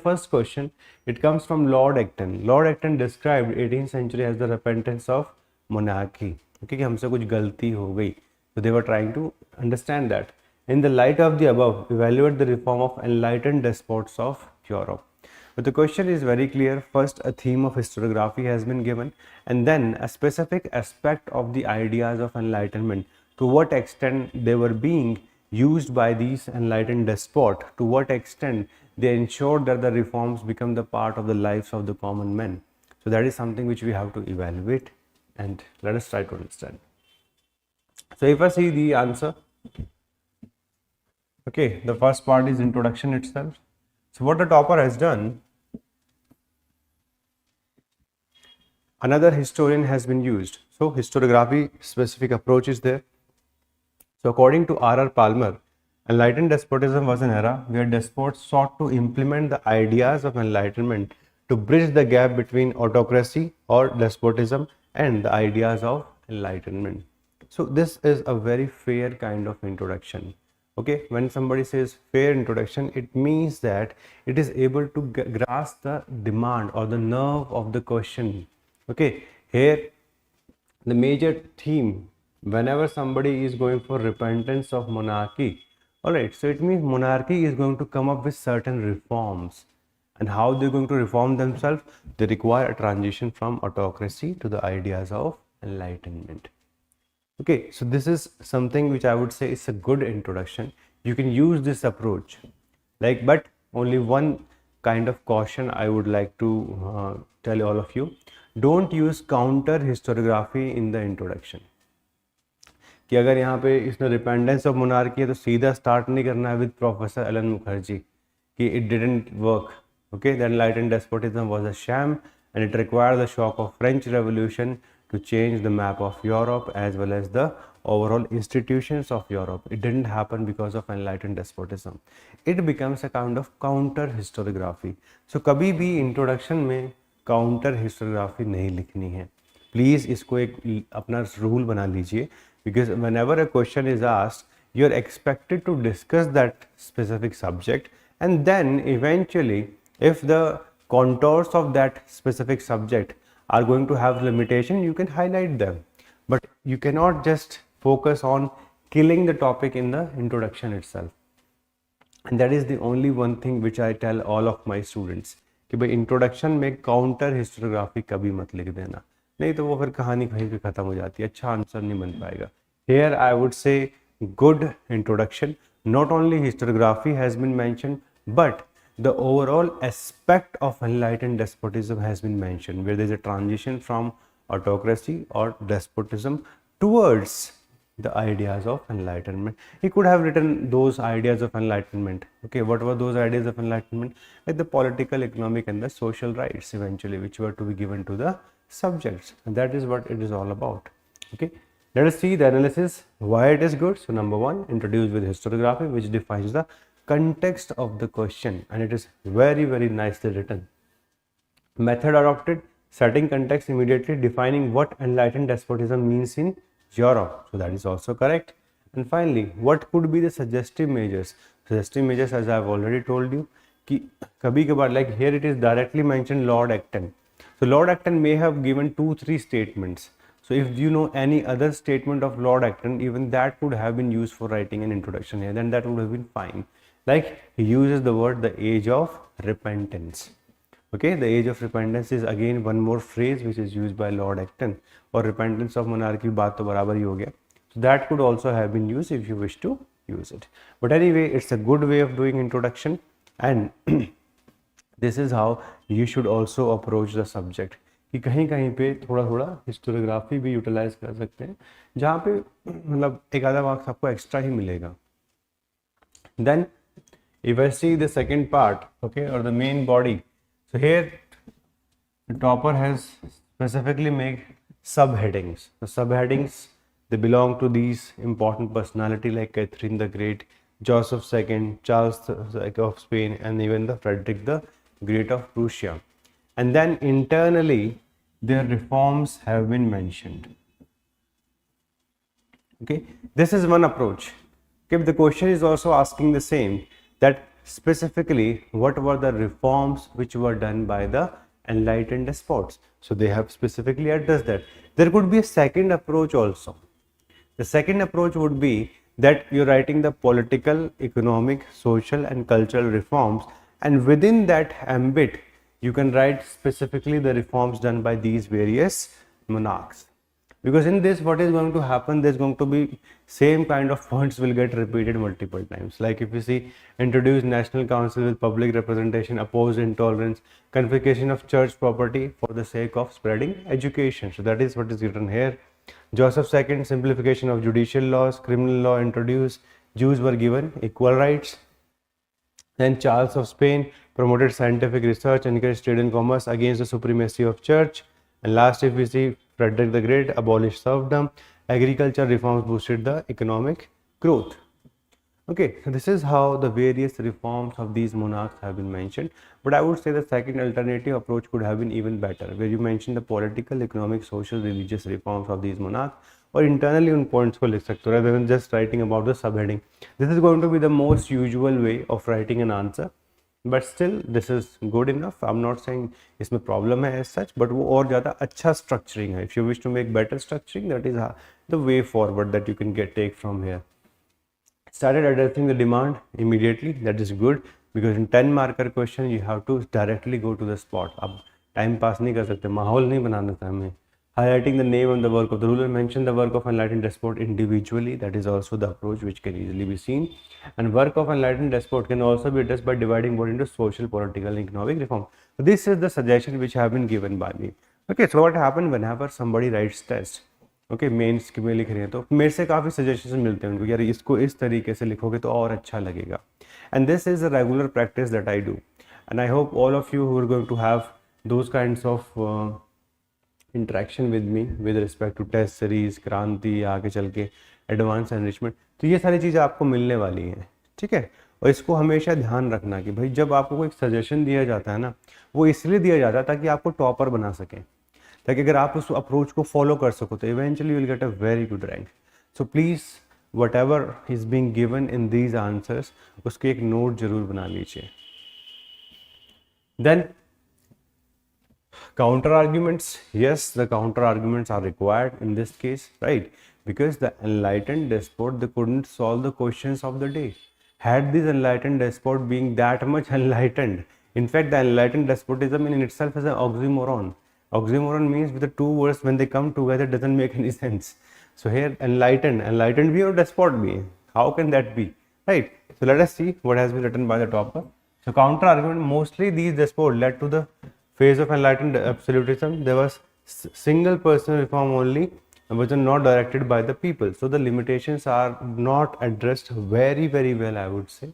first question, it comes from Lord Acton. Lord Acton described 18th century as the repentance of monarchy. Okay, कि हमसे कुछ गलती हो गई. So they were trying to understand that. In the light of the above, evaluate the reform of enlightened despots of Europe. But the question is very clear. First, a theme of historiography has been given, and then a specific aspect of the ideas of enlightenment. To what extent they were being used by these enlightened despots, to what extent they ensured that the reforms become the part of the lives of the common men. So that is something which we have to evaluate, and let us try to understand. So if I see the answer, okay, the first part is introduction itself. So what the topper has done, another historian has been used. So historiography specific approach is there. So according to R.R. Palmer, enlightened despotism was an era where despots sought to implement the ideas of enlightenment to bridge the gap between autocracy or despotism and the ideas of enlightenment. So this is a very fair kind of introduction. Okay, when somebody says fair introduction, it means that it is able to grasp the demand or the nerve of the question. Okay, here the major theme, whenever somebody is going for repentance of monarchy, all right, so it means monarchy is going to come up with certain reforms. And how they're going to reform themselves? They require a transition from autocracy to the ideas of enlightenment. Okay, so this is something which I would say is a good introduction. You can use this approach, like, but only one kind of caution I would like to tell all of you. Don't use counter historiography in the introduction. कि अगर यहाँ पे इसने repentance of monarchy है तो सीधा start नहीं करना है विद प्रोफेसर एलन मुखर्जी कि it didn't work. Okay, the enlightened despotism was a sham and it required the shock of French Revolution to change the map of Europe as well as the overall institutions of Europe. It didn't happen because of enlightened despotism. It becomes a kind of counter historiography. So कभी भी introduction में counter historiography नहीं लिखनी है. Please इसको एक अपना rule बना लीजिए, because whenever a question is asked, you are expected to discuss that specific subject, and then eventually if the contours of that specific subject are going to have limitation, you can highlight them, but you cannot just focus on killing the topic in the introduction itself. And that is the only one thing which I tell all of my students कि भाई introduction में counter historiography कभी मत लिख देना, नहीं तो वो फिर कहानी कहीं पे खत्म हो जाती है, अच्छा आंसर नहीं बन पाएगा. Here I would say good introduction. Not only historiography has been mentioned, but the overall aspect of enlightened despotism has been mentioned, where there is a transition from autocracy or despotism towards the ideas of enlightenment. He could have written those ideas of enlightenment. Okay, what were those ideas of enlightenment? Like the political, economic and the social rights eventually, which were to be given to the subjects, and that is what it is all about. Okay, let us see the analysis why it is good. So number one, introduced with historiography, which defines the context of the question, and it is very nicely written. Method adopted, setting context immediately, defining what enlightened despotism means in Europe, so that is also correct. And finally, what could be the suggestive measures? Suggestive measures, as I have already told you, कि कभी कभार, like here it is directly mentioned Lord Acton. So Lord Acton may have given 2-3 statements. So if you know any other statement of Lord Acton, even that could have been used for writing an introduction here, then that would have been fine. Like he uses the word the age of repentance. Okay, the age of repentance is again one more phrase which is used by Lord Acton. और repentance of monarchy बात तो बराबर ही हो गया. So that could also have been used if you wish to use it. But anyway, it's a good way of doing introduction, and this is how you should also approach the subject. कि कहीं कहीं पे थोड़ा थोड़ा historiography भी utilise कर सकते हैं, जहाँ पे मतलब एक आधा मार्क्स आपको एक्स्ट्रा ही मिलेगा. Then if I see the second part, okay, or the main body, so here the topper has specifically made subheadings. The subheadings, they belong to these important personality like Catherine the Great, Joseph II, Charles II of Spain, and even the Frederick the Great of Prussia. And then internally their reforms have been mentioned. Okay, this is one approach. Okay, the question is also asking the same, that specifically what were the reforms which were done by the enlightened despots. So they have specifically addressed that. There could be a second approach also. The second approach would be that you're writing the political, economic, social and cultural reforms, and within that ambit you can write specifically the reforms done by these various monarchs. Because in this, what is going to happen, there's going to be same kind of points will get repeated multiple times. Like if you see, introduce national council with public representation, oppose intolerance, confiscation of church property for the sake of spreading education. So that is what is written here. Joseph II, simplification of judicial laws, criminal law introduced, Jews were given equal rights. Then Charles of Spain promoted scientific research, encouraged trade and commerce against the supremacy of church. And last, if we see, Frederick the Great abolished serfdom. Agriculture reforms boosted the economic growth. Okay, so this is how the various reforms of these monarchs have been mentioned. But I would say the second alternative approach could have been even better, where you mention the political, economic, social, religious reforms of these monarchs, or internally उन points को लिख सकते हो rather than just writing about the subheading. This is going to be the most usual way of writing an answer. But still this is good enough. I'm not saying इसमें problem है as such, but वो और ज़्यादा अच्छा structuring है. If you wish to make better structuring, that is the way forward that you can take from here. Started addressing the demand immediately. That is good, because in 10 marker question you have to directly go to the spot. अब time pass नहीं कर सकते, माहौल नहीं बनाना था हमें. Highlighting the name and the work of the ruler, mention the work of enlightened despot individually. That is also the approach which can easily be seen. And work of enlightened despot can also be addressed by dividing both into social, political and economic reform. So this is the suggestion which have been given by me. Okay, so what happened whenever somebody writes test, okay, mains के में लिख रहे हैं तो मेरे से काफ़ी suggestions मिलते हैं उनको, यार इसको इस तरीके से लिखोगे तो और अच्छा लगेगा. And this is a regular practice that I do, and I hope all of you who are going to have those kinds of interaction with me with respect to test series, Kranti, आगे चल के advance enrichment, तो ये सारी चीज़ें आपको मिलने वाली हैं. ठीक है, और इसको हमेशा ध्यान रखना कि भाई जब आपको कोई सजेशन दिया जाता है ना, वो इसलिए दिया जाता है ताकि आपको टॉपर बना सकें, ताकि अगर आप उस अप्रोच को फॉलो कर सको तो eventually you will get a very good rank. So please whatever is being given in these answers, उसके एक नोट जरूर बना लीजिए. Then counter arguments, yes, the counter arguments are required in this case, right? Because the enlightened despot, they couldn't solve the questions of the day. Had this enlightened despot being that much enlightened, in fact the enlightened despotism in itself is an oxymoron. Oxymoron means with the two words when they come together it doesn't make any sense. So here enlightened be or despot be, how can that be, right? So let us see what has been written by the topper. So counter argument, mostly these despots led to the phase of enlightened absolutism. There was single personal reform only, which are not directed by the people. So the limitations are not addressed very well, I would say.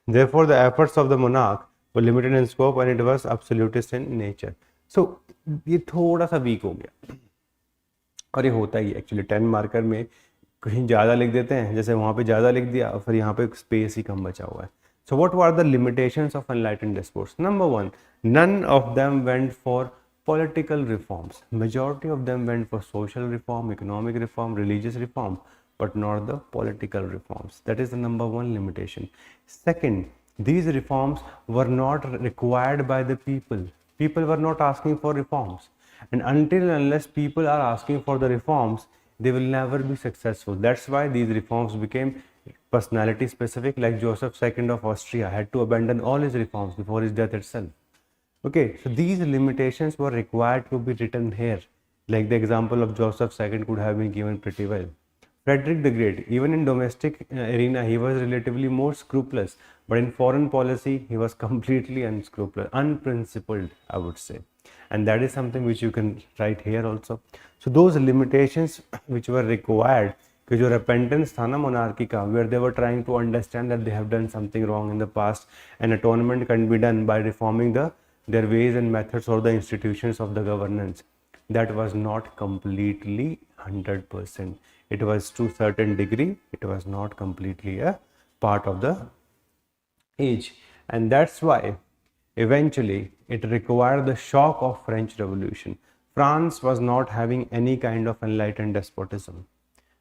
Therefore the efforts of the monarch were limited in scope and it was absolutist in nature. So ये थोड़ा सा week हो गया, और ये होता ही actually 10 marker में कहीं ज़्यादा लिख देते हैं, जैसे वहाँ पे ज़्यादा लिख दिया और फिर यहाँ पे स्पेस ही कम बचा हुआ है. So what were the limitations of enlightened despots? Number one, none of them went for political reforms. Majority of them went for social reform, economic reform, religious reform, but not the political reforms. That is the number one limitation. Second, these reforms were not required by the people. People were not asking for reforms. And until and unless people are asking for the reforms, they will never be successful. That's why these reforms became personality specific, like Joseph II of Austria had to abandon all his reforms before his death itself. Okay, so these limitations were required to be written here, like the example of Joseph II could have been given pretty well. Frederick the Great, even in domestic arena, he was relatively more scrupulous, but in foreign policy, he was completely unscrupulous, unprincipled, I would say. And that is something which you can write here also. So those limitations which were required, कि जो repentance था ना monarchy का, where they were trying to understand that they have done something wrong in the past and atonement can be done by reforming their ways and methods or the institutions of the governance, that was not completely 100%. It was to a certain degree, it was not completely a part of the age, and that's why eventually it required the shock of French Revolution. France was not having any kind of enlightened despotism.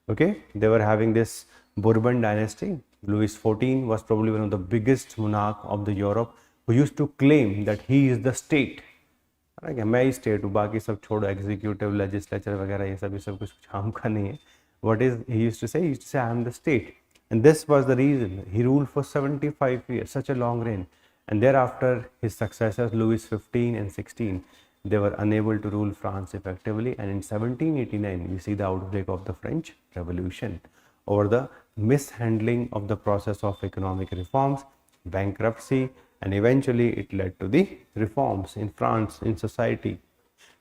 Okay, they were having this Bourbon dynasty. Louis XIV was probably one of the biggest monarch of the Europe who used to claim that he is the state. कि मैं ही state हूँ, बाकी सब छोड़ो, executive legislature वगैरह ये सब कुछ काम का नहीं है. What is he used to say? He used to say, I am the state. And this was the reason he ruled for 75 years, such a long reign. And thereafter, his successors, Louis XV and XVI, they were unable to rule France effectively. And in 1789, we see the outbreak of the French Revolution over the mishandling of the process of economic reforms, bankruptcy, and eventually it led to the reforms in France, in society,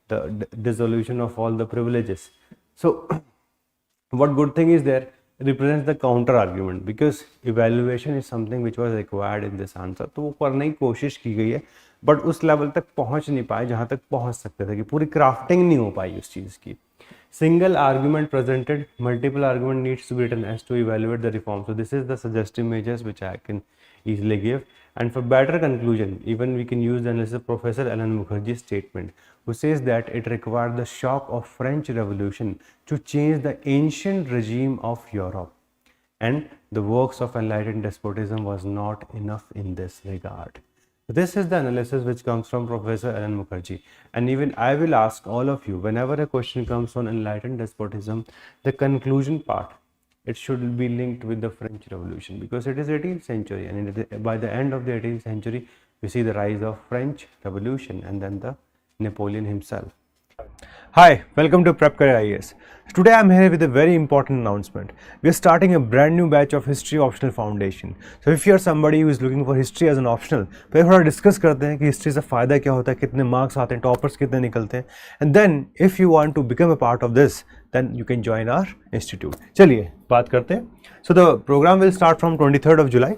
the dissolution of all the privileges. So, what good thing is there represents the counter argument, because evaluation is something which was required in this answer. तो वो करने की कोशिश की गई है, but उस level तक पहुंच नहीं पाए जहां तक पहुंच सकते थे, कि पूरी क्राफ्टिंग नहीं हो पाई उस चीज़ की. Single argument presented, multiple argument needs to be written as to evaluate the reform. So this is the suggestive measures which I can easily give. And for better conclusion, even we can use the analysis of Professor Alan Mukherjee's statement, who says that it required the shock of French Revolution to change the ancient regime of Europe, and the works of enlightened despotism was not enough in this regard. This is the analysis which comes from Professor Alan Mukherjee. And even I will ask all of you, whenever a question comes on enlightened despotism, the conclusion part, it should be linked with the French Revolution, because it is 18th century, and by the end of the 18th century, we see the rise of French Revolution and then the Napoleon himself. Hi, welcome to Prep Career IAS. Today I am here with a very important announcement. We are starting a brand new batch of History Optional Foundation. So if you are somebody who is looking for history as an optional, पहले थोड़ा discuss करते हैं कि history से फ़ायदा क्या होता है, कितने मार्क्स आते हैं, टॉपर्स कितने निकलते हैं, and then if you want to become a part of this, then you can join our institute. चलिए बात करते हैं. So the program will start from 23rd of July.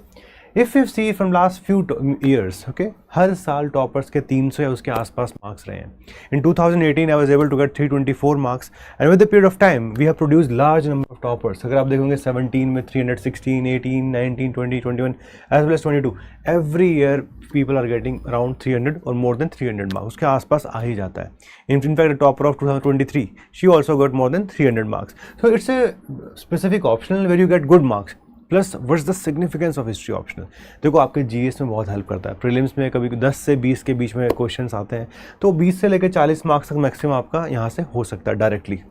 If you see from last few years, okay, हर साल toppers के 300 या उसके आसपास marks रहे हैं. In 2018 I was able to get 324 marks, and with the period of time we have produced large number of toppers. अगर आप देखोगे 17 में 316, 18, 19, 20, 21 as well as 22. Every year people are getting around 300 or more than 300 marks. उसके आसपास आ ही जाता है. In fact, the topper of 2023, she also got more than 300 marks. So it's a specific optional where you get good marks. Plus what's the significance of history optional. देखो आपके GS में बहुत help करता है. प्रीलिम्स में कभी 10 से 20 के बीच में क्वेश्चंस आते हैं, तो 20 से लेकर 40 मार्क्स तक मैक्सिमम आपका यहाँ से हो सकता है डायरेक्टली.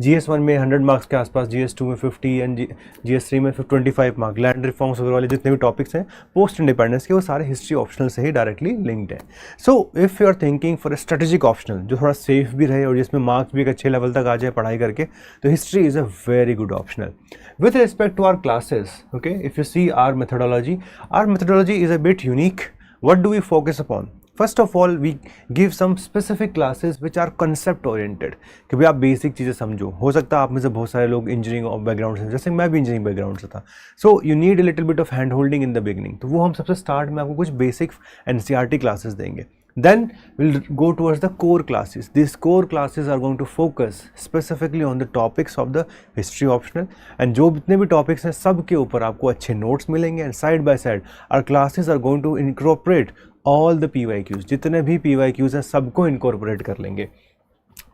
GS1 में 100 मार्क्स के आसपास, GS2 में 50 एंड GS3 में 25 मार्क. लैंड रिफॉर्म्स वगैरह वाले जितने भी टॉपिक्स हैं पोस्ट इंडिपेंडेंस के, वो सारे हिस्ट्री ऑप्शनल से ही डायरेक्टली लिंक्ड है. So if you are thinking for a strategic optional जो थोड़ा सेफ भी रहे और जिसमें मार्क्स भी एक अच्छे लेवल तक आ जाए पढ़ाई करके, तो history is a very good optional. With respect to our classes, okay, if you see our methodology is a bit unique. What do we focus upon? First of all, we give some specific classes which are concept oriented, कि भाई आप basic चीज़ें समझो. हो सकता है आप में से बहुत सारे लोग इंजीनियरिंग बैकग्राउंड से, जैसे मैं भी इंजीनियरिंग बैकग्राउंड से था. So you need a little bit of hand holding in the beginning. तो वो हम सबसे स्टार्ट में आपको कुछ बेसिक NCERT क्लासेस देंगे. Then we'll go towards the core classes. These core classes are going to focus specifically on the topics of the history optional, and जो जितने भी topics हैं सब के ऊपर आपको अच्छे notes मिलेंगे, and side by side our classes are going to incorporate all the PYQs. जितने भी PYQs हैं सबको incorporate कर लेंगे.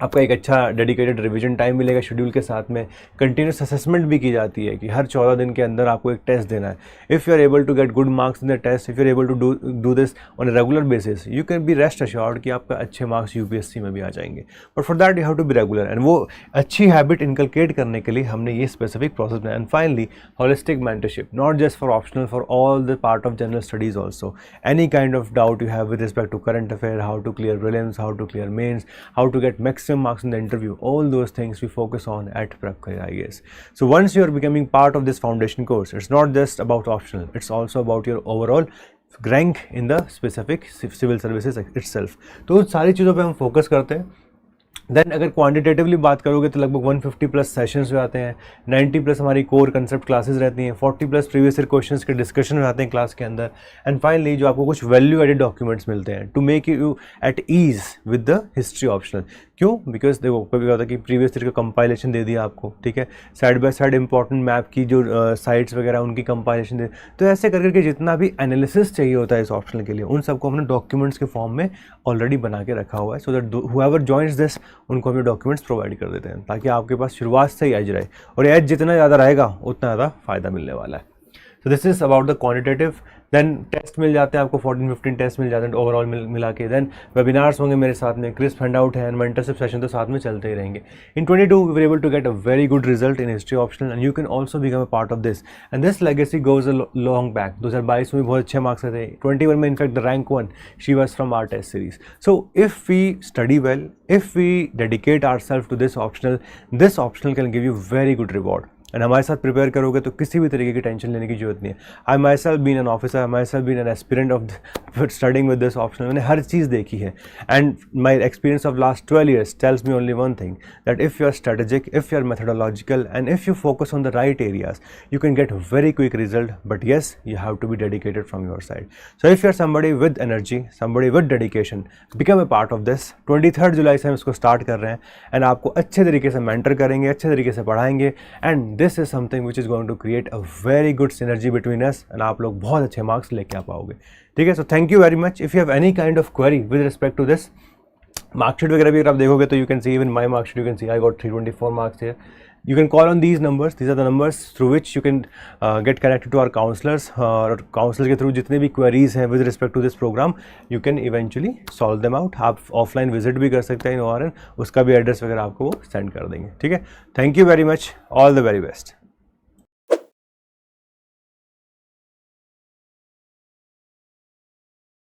आपका एक अच्छा डेडिकेटेड रिवीजन टाइम मिलेगा शेड्यूल के साथ में. कंटिन्यूस असेसमेंट भी की जाती है कि हर 14 दिन के अंदर आपको एक टेस्ट देना है. If you are able to get good marks in the test, if you are able to do this on a regular basis, you can be rest assured कि आपका अच्छे मार्क्स UPSC में भी आ जाएंगे. But for that you have to be regular, and वो अच्छी habit inculcate करने के लिए हमने ये स्पेसिफिक प्रोसेस बनाया. And finally holistic mentorship, not just for optional, for all the part of general studies also. Any kind of doubt you have with respect to current affair, how to clear prelims, how to clear mains, how to get maximum marks in the interview, all those things we focus on at Prep Career IAS. So once you are becoming part of this foundation course, it's not just about optional, it's also about your overall rank in the specific civil services itself. तो सारी चीज़ों पे हम focus करते हैं. Then अगर quantitatively बात करोगे तो लगभग 150 प्लस सेशंस में आते हैं, 90 प्लस हमारी कोर कंसेप्ट क्लासेस रहती हैं, 40 प्लस प्रीवियस ईयर क्वेश्चंस के डिस्कशन में आते हैं क्लास के अंदर, एंड फाइनली जो आपको कुछ वैल्यू एडेड डॉक्यूमेंट्स मिलते हैं to make you at ease with the history optional. क्यों? बिकॉज देखो कभी क्या होता है कि प्रीवियस ईयर का कंपाइलेशन दे दिया आपको, ठीक है, side by side important map की जो साइट्स वगैरह उनकी कंपाइलेशन दे, तो ऐसे करके जितना भी एनालिसिस चाहिए होता है इस ऑप्शनल के लिए, उन सबको हमने डॉक्यूमेंट्स के फॉर्म में ऑलरेडी बना के रखा हुआ है, so that whoever joins this उनको हम ये डॉक्यूमेंट्स प्रोवाइड कर देते हैं ताकि आपके पास शुरुआत से ही एज रहे, और एज जितना ज़्यादा रहेगा उतना ज़्यादा फ़ायदा मिलने वाला है। So this is about the quantitative. Then test मिल जाते हैं आपको, 14-15 टेस्ट मिल जाते हैं ओवरऑल मिला के। देन वेबिनार्स होंगे मेरे साथ में, क्रिस्प हैंडआउट है, एंड मेंटरशिप सेशन तो साथ में चलते ही रहेंगे। In 22 we were able to get a very good result in history optional, and you can also become a part of this, and this legacy goes a long back. 2022 में बहुत अच्छे marks थे, 21 में in fact the rank 1 she was from our test series. So if we study well, if we dedicate ourselves to this optional can give you very good reward. And हमारे साथ prepare करोगे तो किसी भी तरीके की टेंशन लेने की जरूरत नहीं है। I myself been an officer, I myself been an aspirant of studying with this optional, मैंने हर चीज़ देखी है, and my experience of last 12 years tells me only one thing, that if you are strategic, if you are methodological, and if you focus on the right areas, you can get very quick result, but yes, you have to be dedicated from your side. So if you are somebody with energy, somebody with dedication, become a part of this. 23rd जुलाई से हम इसको start कर रहे हैं, and आपको अच्छे तरीके से मेंटर करेंगे, अच्छे तरीके से पढ़ाएंगे, and this is something which is going to create a very good synergy between us, and आप लोग बहुत अच्छे मार्क्स लेके आ पाओगे। ठीक है, so thank you very much. If you have any kind of query with respect to this, marksheet वगैरह भी अगर आप देखोगे तो you can see even my marksheet, you can see I got 324 marks here. You can call on these numbers. These are the numbers through which you can get connected to our counselors. और counselors के through जितने भी queries हैं with respect to this program, you can eventually solve them out. आप offline visit भी कर सकते हैं in ORN, उसका भी एड्रेस वगैरह आपको वो सेंड कर देंगे। ठीक है, thank you very much, all the very best.